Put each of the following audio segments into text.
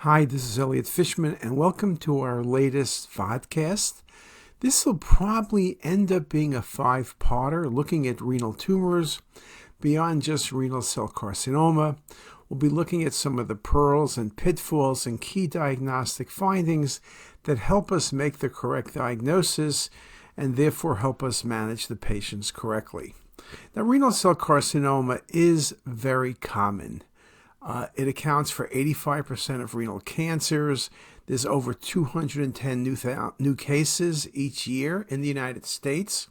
Hi, this is Elliot Fishman, and welcome to our latest vodcast. This will probably end up being a five-parter looking at renal tumors beyond just renal cell carcinoma. We'll be looking at some of the pearls and pitfalls and key diagnostic findings that help us make the correct diagnosis and therefore help us manage the patients correctly. Now, renal cell carcinoma is very common. It accounts for 85% of renal cancers. There's over 210 new cases each year in the United States.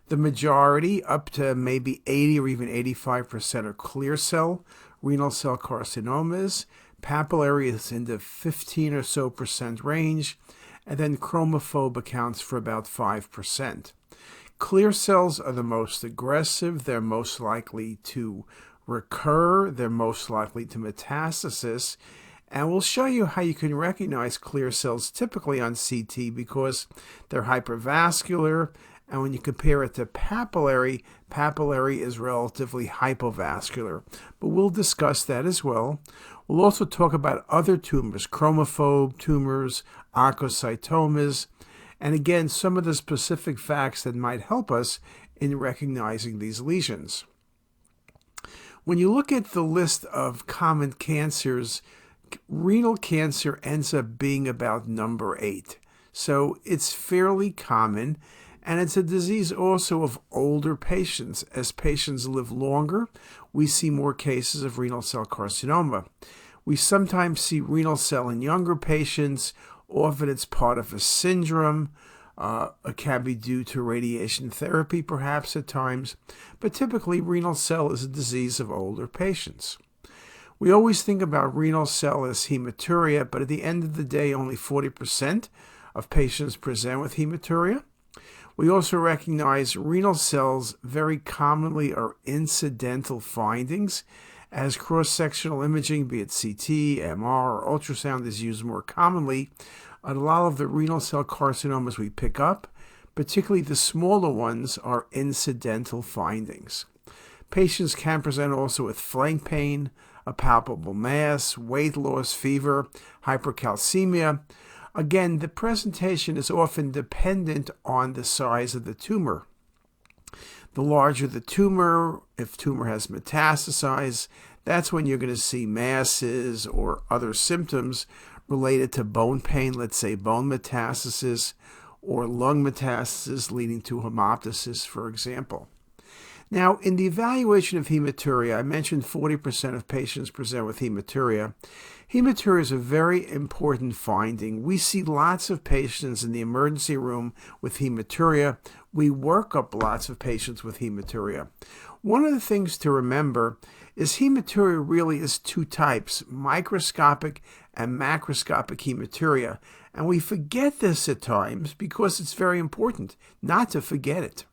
The majority, up to maybe 80 or even 85%, are clear cell renal cell carcinomas. Papillary is in the 15 or so percent range, and then chromophobe accounts for about 5%. Clear cells are the most aggressive. They're most likely to recur, they're most likely to metastasis, and we'll show you how you can recognize clear cells typically on CT because they're hypervascular, and when you compare it to papillary, papillary is relatively hypovascular. But we'll discuss that as well. We'll also talk about other tumors, chromophobe tumors, oncocytomas, and again, some of the specific facts that might help us in recognizing these lesions. When you look at the list of common cancers, renal cancer ends up being about number 8. So it's fairly common, and it's a disease also of older patients. As patients live longer, we see more cases of renal cell carcinoma. We sometimes see renal cell in younger patients. Often it's part of a syndrome. It can be due to radiation therapy, perhaps at times, but typically renal cell is a disease of older patients. We always think about renal cell as hematuria, but at the end of the day, only 40% of patients present with hematuria. We also recognize renal cells very commonly are incidental findings, as cross-sectional imaging, be it CT, MR, or ultrasound, is used more commonly. A lot of the renal cell carcinomas we pick up, particularly the smaller ones, are incidental findings. Patients can present also with flank pain, a palpable mass, weight loss, fever, hypercalcemia. Again, the presentation is often dependent on the size of the tumor. The larger the tumor, if tumor has metastasized, that's when you're going to see masses or other symptoms related to bone pain, let's say bone metastasis or lung metastasis leading to hemoptysis, for example. Now, in the evaluation of hematuria, I mentioned 40% of patients present with hematuria. Hematuria is a very important finding. We see lots of patients in the emergency room with hematuria. We work up lots of patients with hematuria. One of the things to remember is hematuria really is two types, microscopic and macroscopic hematuria. And we forget this at times because it's very important not to forget it.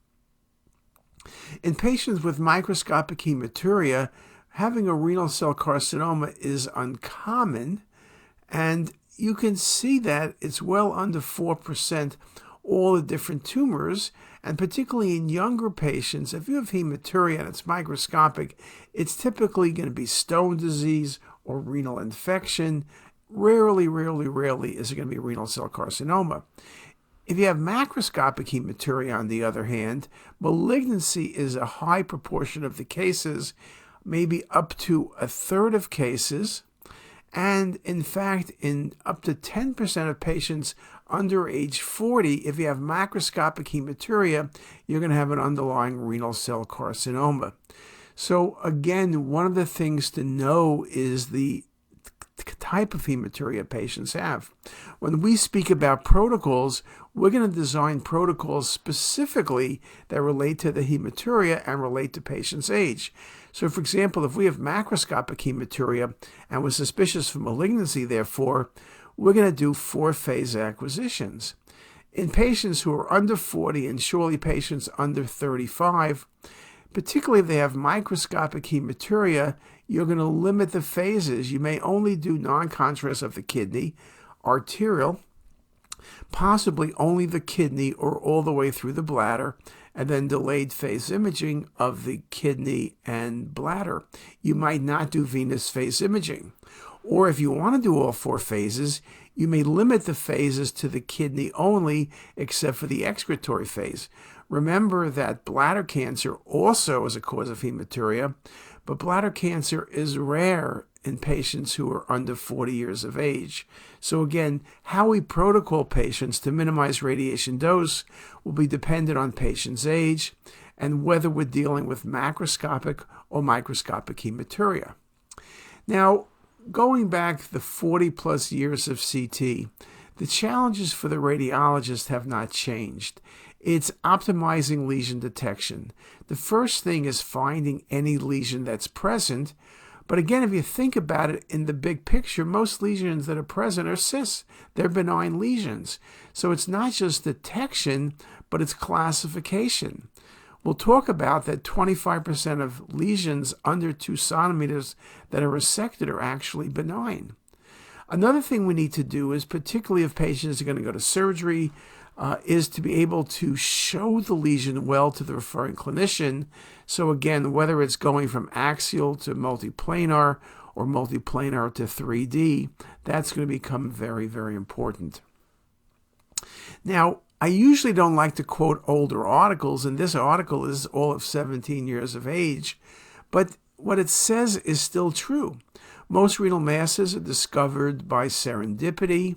In patients with microscopic hematuria, having a renal cell carcinoma is uncommon, and you can see that it's well under 4% all the different tumors, and particularly in younger patients, if you have hematuria and it's microscopic, it's typically going to be stone disease or renal infection. Rarely is it going to be renal cell carcinoma. If you have macroscopic hematuria, on the other hand, malignancy is a high proportion of the cases, maybe up to a third of cases. And in fact, in up to 10% of patients under age 40, if you have macroscopic hematuria, you're going to have an underlying renal cell carcinoma. So again, one of the things to know is the type of hematuria patients have. When we speak about protocols, we're going to design protocols specifically that relate to the hematuria and relate to patient's age. So, for example, if we have macroscopic hematuria and we're suspicious for malignancy, therefore, we're going to do 4-phase acquisitions. In patients who are under 40 and surely patients under 35, particularly if they have microscopic hematuria, you're going to limit the phases. You may only do non-contrast of the kidney, arterial, possibly only the kidney or all the way through the bladder, and then delayed phase imaging of the kidney and bladder. You might not do venous phase imaging. Or if you want to do all 4 phases, you may limit the phases to the kidney only, except for the excretory phase. Remember that bladder cancer also is a cause of hematuria, but bladder cancer is rare in patients who are under 40 years of age. So again, how we protocol patients to minimize radiation dose will be dependent on patient's age and whether we're dealing with macroscopic or microscopic hematuria. Now, going back the 40 plus years of CT, the challenges for the radiologist have not changed. It's optimizing lesion detection. The first thing is finding any lesion that's present. But again, if you think about it in the big picture, most lesions that are present are cysts. They're benign lesions. So it's not just detection, but it's classification. We'll talk about that 25% of lesions under 2 centimeters that are resected are actually benign. Another thing we need to do is, particularly if patients are going to go to surgery, is to be able to show the lesion well to the referring clinician. So again, whether it's going from axial to multiplanar or multiplanar to 3D, that's going to become very, very important. Now, I usually don't like to quote older articles, and this article is all of 17 years of age, but what it says is still true. Most renal masses are discovered by serendipity.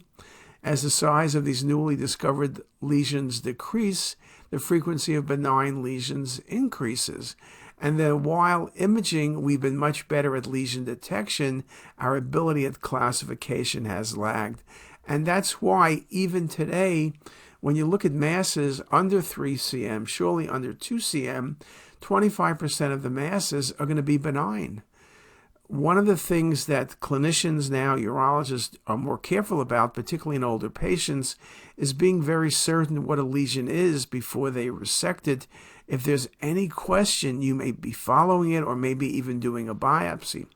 As the size of these newly discovered lesions decrease, the frequency of benign lesions increases. And then while imaging, we've been much better at lesion detection, our ability at classification has lagged. And that's why even today, when you look at masses under 3 cm, surely under 2 cm, 25% of the masses are going to be benign. One of the things that clinicians now, urologists, are more careful about, particularly in older patients, is being very certain what a lesion is before they resect it. If there's any question, you may be following it or maybe even doing a biopsy.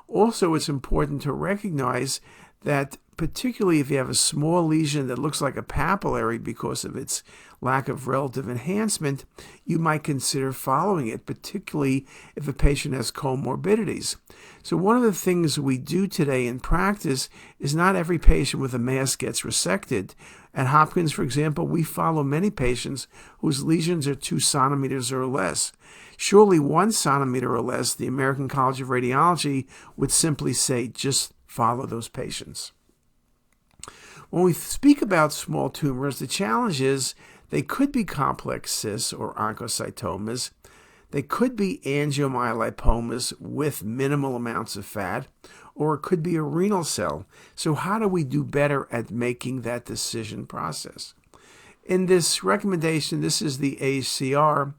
Also, it's important to recognize that particularly if you have a small lesion that looks like a papillary because of its lack of relative enhancement, you might consider following it, particularly if a patient has comorbidities. So one of the things we do today in practice is not every patient with a mass gets resected. At Hopkins, for example, we follow many patients whose lesions are 2 centimeters or less. Surely 1 centimeter or less, the American College of Radiology would simply say, just follow those patients. When we speak about small tumors, the challenge is they could be complex cysts or oncocytomas. They could be angiomyolipomas with minimal amounts of fat, or it could be a renal cell. So how do we do better at making that decision process? In this recommendation, this is the ACR.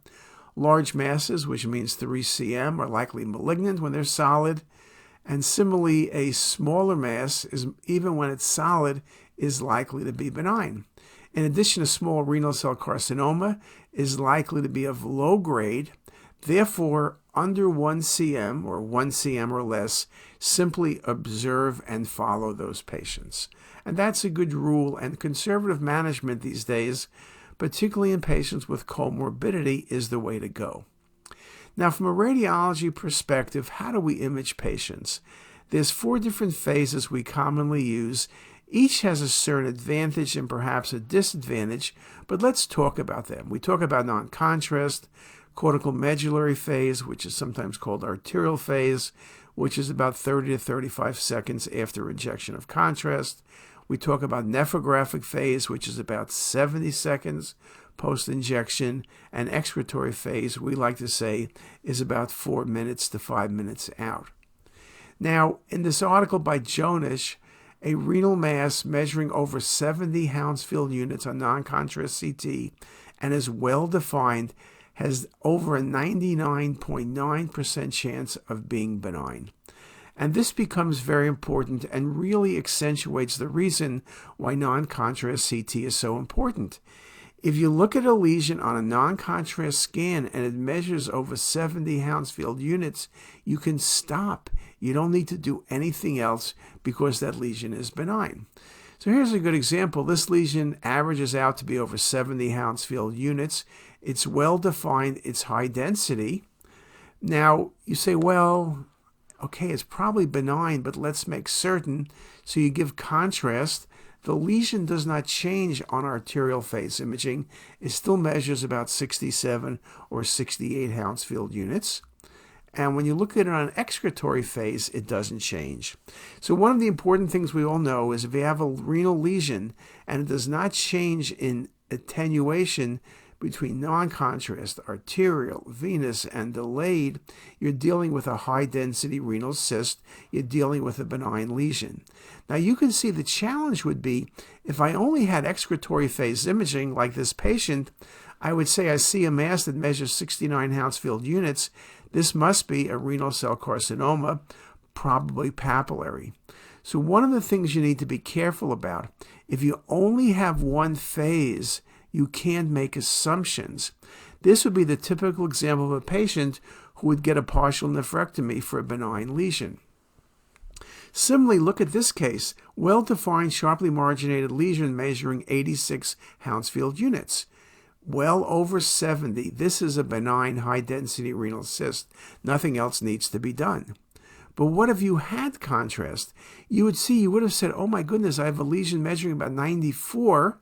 Large masses, which means 3 cm, are likely malignant when they're solid. And similarly, a smaller mass, even when it's solid, is likely to be benign. In addition, a small renal cell carcinoma is likely to be of low grade. Therefore, under 1 cm or 1 cm or less, simply observe and follow those patients. And that's a good rule, and conservative management these days, particularly in patients with comorbidity, is the way to go. Now, from a radiology perspective, how do we image patients? There's 4 different phases we commonly use. Each has a certain advantage and perhaps a disadvantage, but let's talk about them. We talk about non-contrast, cortical medullary phase, which is sometimes called arterial phase, which is about 30 to 35 seconds after injection of contrast. We talk about nephrographic phase, which is about 70 seconds post-injection, and excretory phase, we like to say, is about 4 minutes to 5 minutes out. Now, in this article by Jonish, a renal mass measuring over 70 Hounsfield units on non-contrast CT and is well-defined has over a 99.9% chance of being benign. And this becomes very important and really accentuates the reason why non-contrast CT is so important. If you look at a lesion on a non-contrast scan and it measures over 70 Hounsfield units, you can stop. You don't need to do anything else because that lesion is benign. So here's a good example. This lesion averages out to be over 70 Hounsfield units. It's well defined. It's high density. Now, you say, well, Okay, it's probably benign, but let's make certain. So you give contrast. The lesion does not change on arterial phase imaging. It still measures about 67 or 68 Hounsfield units. And when you look at it on excretory phase, it doesn't change. So one of the important things we all know is if you have a renal lesion and it does not change in attenuation between non-contrast, arterial, venous, and delayed, you're dealing with a high-density renal cyst. You're dealing with a benign lesion. Now, you can see the challenge would be if I only had excretory phase imaging like this patient, I would say I see a mass that measures 69 Hounsfield units. This must be a renal cell carcinoma, probably papillary. So one of the things you need to be careful about, if you only have one phase, you can't make assumptions. This would be the typical example of a patient who would get a partial nephrectomy for a benign lesion. Similarly, look at this case. Well-defined, sharply marginated lesion measuring 86 Hounsfield units. Well over 70. This is a benign, high-density renal cyst. Nothing else needs to be done. But what if you had contrast? You would have said, oh my goodness, I have a lesion measuring about 94.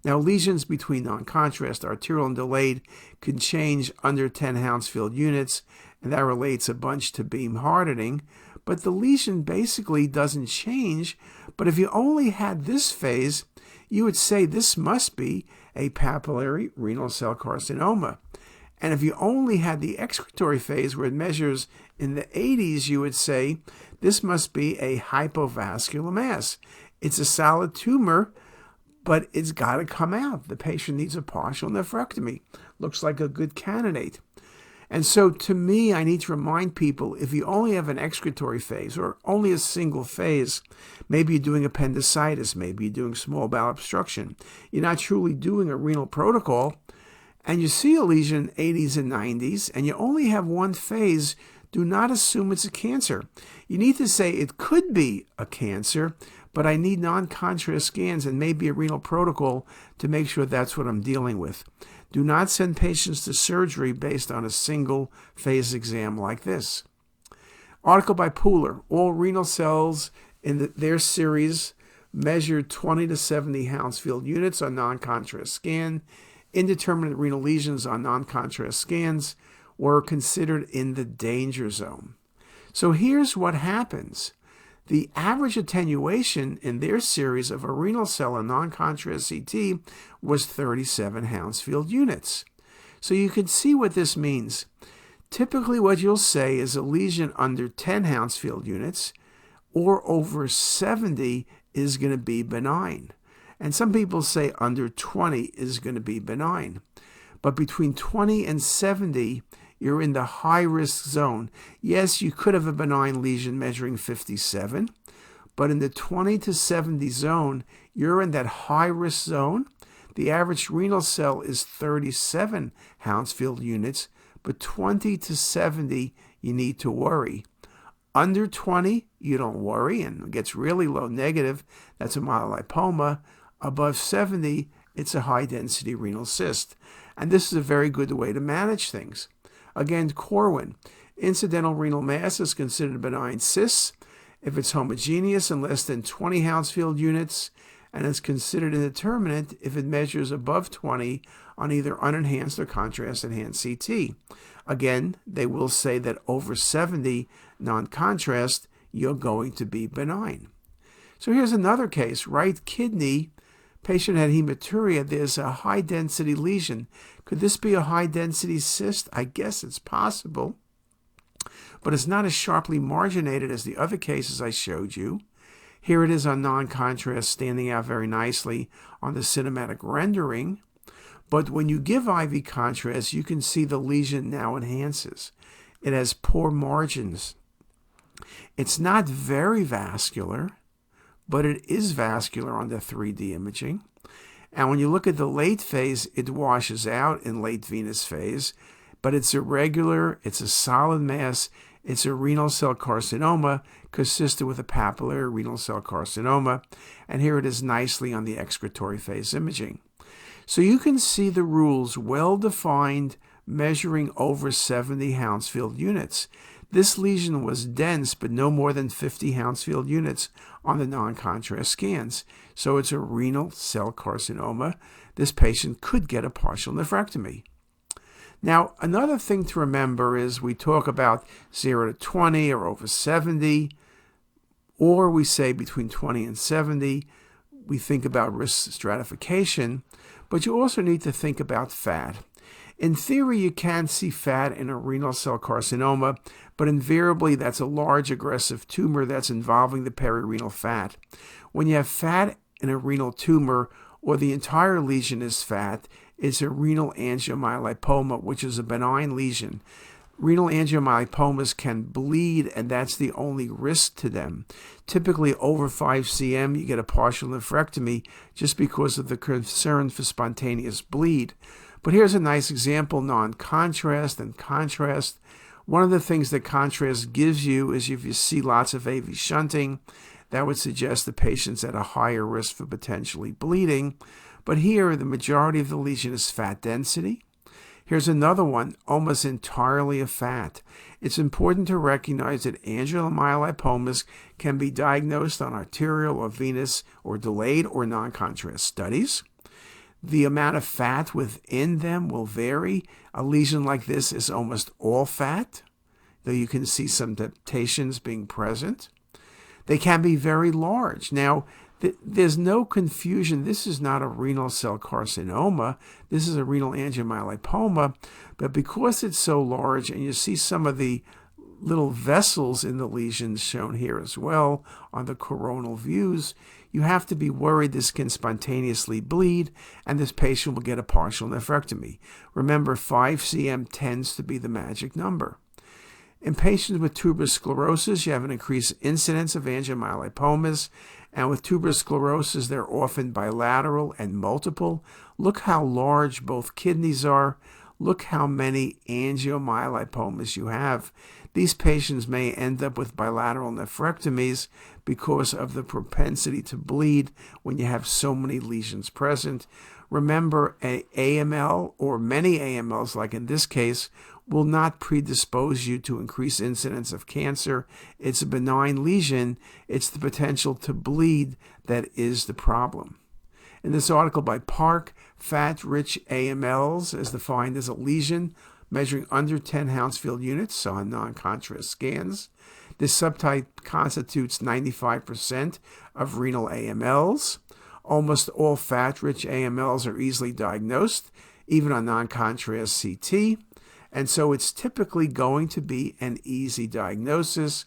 Now, lesions between non-contrast, arterial, and delayed can change under 10 Hounsfield units, and that relates a bunch to beam hardening. But the lesion basically doesn't change. But if you only had this phase, you would say this must be a papillary renal cell carcinoma. And if you only had the excretory phase where it measures in the 80s, you would say this must be a hypovascular mass. It's a solid tumor, but it's got to come out. The patient needs a partial nephrectomy. Looks like a good candidate. And so to me, I need to remind people, if you only have an excretory phase or only a single phase, maybe you're doing appendicitis, maybe you're doing small bowel obstruction, you're not truly doing a renal protocol, and you see a lesion 80s and 90s, and you only have one phase, do not assume it's a cancer. You need to say it could be a cancer, but I need non-contrast scans and maybe a renal protocol to make sure that's what I'm dealing with. Do not send patients to surgery based on a single phase exam like this. Article by Pooler. All renal cells in their series measured 20 to 70 Hounsfield units on non-contrast scan. Indeterminate renal lesions on non-contrast scans were considered in the danger zone. So here's what happens. The average attenuation in their series of a renal cell in non-contrast CT was 37 Hounsfield units. So you can see what this means. Typically what you'll say is a lesion under 10 Hounsfield units or over 70 is going to be benign. And some people say under 20 is going to be benign. But between 20 and 70, you're in the high-risk zone. Yes, you could have a benign lesion measuring 57, but in the 20 to 70 zone, you're in that high-risk zone. The average renal cell is 37 Hounsfield units, but 20 to 70, you need to worry. Under 20, you don't worry, and it gets really low negative. That's a myelolipoma. Above 70, it's a high-density renal cyst. And this is a very good way to manage things. Again, Corwin, incidental renal mass is considered a benign cyst if it's homogeneous and less than 20 Hounsfield units, and is considered indeterminate if it measures above 20 on either unenhanced or contrast-enhanced CT. Again, they will say that over 70 non-contrast, you're going to be benign. So here's another case, right kidney. Patient had hematuria. There's a high-density lesion. Could this be a high-density cyst? I guess it's possible, but it's not as sharply marginated as the other cases I showed you. Here it is on non-contrast, standing out very nicely on the cinematic rendering. But when you give IV contrast, you can see the lesion now enhances. It has poor margins. It's not very vascular, but it is vascular on the 3D imaging. And when you look at the late phase, it washes out in late venous phase, but it's irregular, it's a solid mass, it's a renal cell carcinoma consistent with a papillary renal cell carcinoma, and here it is nicely on the excretory phase imaging. So you can see the rules well defined, measuring over 70 Hounsfield units. This lesion was dense, but no more than 50 Hounsfield units on the non-contrast scans. So it's a renal cell carcinoma. This patient could get a partial nephrectomy. Now, another thing to remember is we talk about 0 to 20 or over 70, or we say between 20 and 70. We think about risk stratification, but you also need to think about fat. In theory, you can see fat in a renal cell carcinoma, but invariably that's a large aggressive tumor that's involving the perirenal fat. When you have fat in a renal tumor, or the entire lesion is fat, it's a renal angiomyolipoma, which is a benign lesion. Renal angiomyolipomas can bleed, and that's the only risk to them. Typically, over 5 cm, you get a partial nephrectomy just because of the concern for spontaneous bleed. But here's a nice example, non-contrast and contrast. One of the things that contrast gives you is if you see lots of AV shunting, that would suggest the patient's at a higher risk for potentially bleeding. But here, the majority of the lesion is fat density. Here's another one, almost entirely of fat. It's important to recognize that angiomyolipomas can be diagnosed on arterial or venous or delayed or non-contrast studies. The amount of fat within them will vary. A lesion like this is almost all fat, though you can see some adaptations being present. They can be very large. Now, there's no confusion. This is not a renal cell carcinoma. This is a renal angiomyolipoma. But because it's so large, and you see some of the little vessels in the lesions shown here as well on the coronal views, you have to be worried this can spontaneously bleed, and this patient will get a partial nephrectomy. Remember, 5 cm tends to be the magic number. In patients with tuberous sclerosis, you have an increased incidence of angiomyolipomas, and with tuberous sclerosis, they're often bilateral and multiple. Look how large both kidneys are. Look how many angiomyolipomas you have. These patients may end up with bilateral nephrectomies because of the propensity to bleed when you have so many lesions present. Remember, an AML or many AMLs, like in this case, will not predispose you to increased incidence of cancer. It's a benign lesion. It's the potential to bleed that is the problem. In this article by Park, fat-rich AMLs is defined as a lesion measuring under 10 Hounsfield units on non-contrast scans. This subtype constitutes 95% of renal AMLs. Almost all fat-rich AMLs are easily diagnosed, even on non-contrast CT, and so it's typically going to be an easy diagnosis.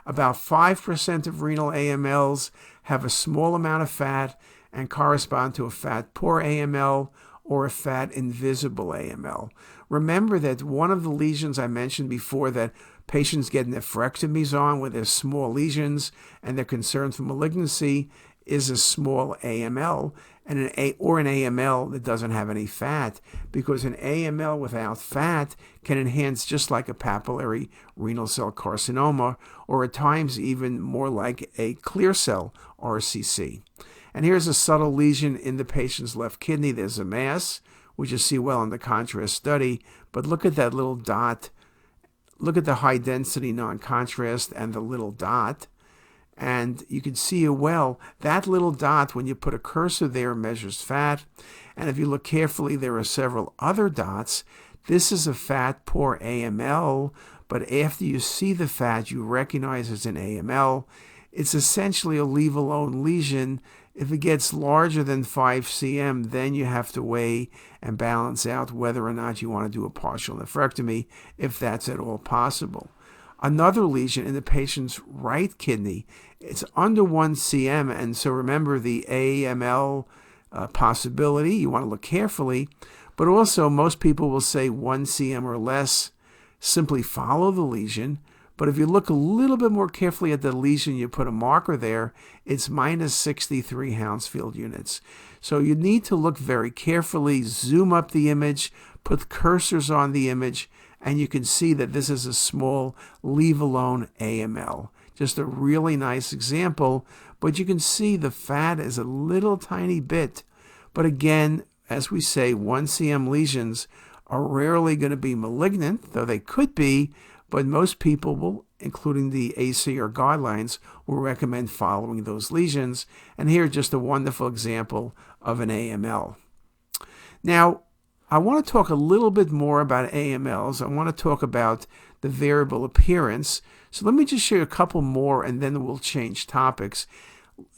About 5% of renal AMLs have a small amount of fat and correspond to a fat-poor AML or a fat-invisible AML. Remember that one of the lesions I mentioned before that patients get nephrectomies on where there's small lesions and they're concerned for malignancy is a small AML and an AML that doesn't have any fat, because an AML without fat can enhance just like a papillary renal cell carcinoma, or at times even more like a clear cell RCC. And here's a subtle lesion in the patient's left kidney. There's a mass, which you see well in the contrast study, but look at that little dot. Look at the high density non-contrast and the little dot. And you can see well, that little dot, when you put a cursor there, measures fat. And if you look carefully, there are several other dots. This is a fat-poor AML, but after you see the fat, you recognize it's an AML. It's essentially a leave-alone lesion. If it gets larger than 5 cm, then you have to weigh and balance out whether or not you want to do a partial nephrectomy, if that's at all possible. Another lesion in the patient's right kidney, it's under 1 cm, and so remember the AML possibility. You want to look carefully, but also most people will say 1 cm or less. Simply follow the lesion. But if you look a little bit more carefully at the lesion, you put a marker there, it's minus 63 Hounsfield units. So you need to look very carefully, zoom up the image, put cursors on the image, and you can see that this is a small leave-alone AML. Just a really nice example, but you can see the fat is a little tiny bit. But again, as we say, 1 cm lesions are rarely going to be malignant, though they could be, but most people will, including the ACR guidelines, will recommend following those lesions. And here just a wonderful example of an AML. Now, I want to talk a little bit more about AMLs. I want to talk about the variable appearance. So let me just show you a couple more and then we'll change topics.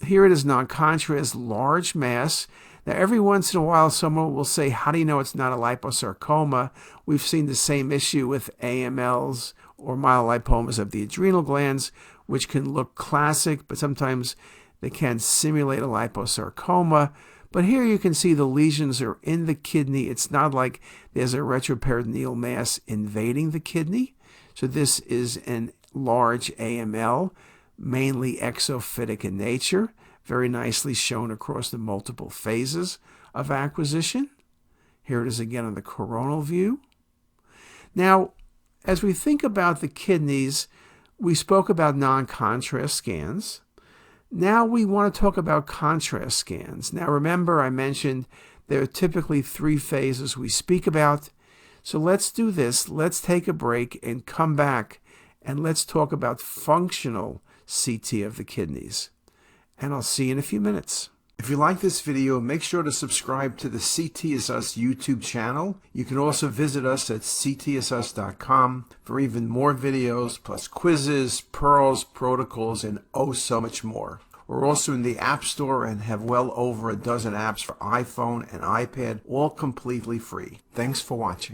Here it is non-contrast, large mass. Now, every once in a while, someone will say, how do you know it's not a liposarcoma? We've seen the same issue with AMLs or myelipomas of the adrenal glands, which can look classic, but sometimes they can simulate a liposarcoma. But here you can see the lesions are in the kidney. It's not like there's a retroperitoneal mass invading the kidney. So this is a large AML, mainly exophytic in nature, very nicely shown across the multiple phases of acquisition. Here it is again on the coronal view. Now, as we think about the kidneys, we spoke about non-contrast scans. Now we want to talk about contrast scans. Now remember, I mentioned there are typically 3 phases we speak about. So let's do this. Let's take a break and come back and let's talk about functional CT of the kidneys. And I'll see you in a few minutes. If you like this video, make sure to subscribe to the CTisus YouTube channel. You can also visit us at ctisus.com for even more videos, plus quizzes, pearls, protocols, and oh so much more. We're also in the App Store and have well over a dozen apps for iPhone and iPad, all completely free. Thanks for watching.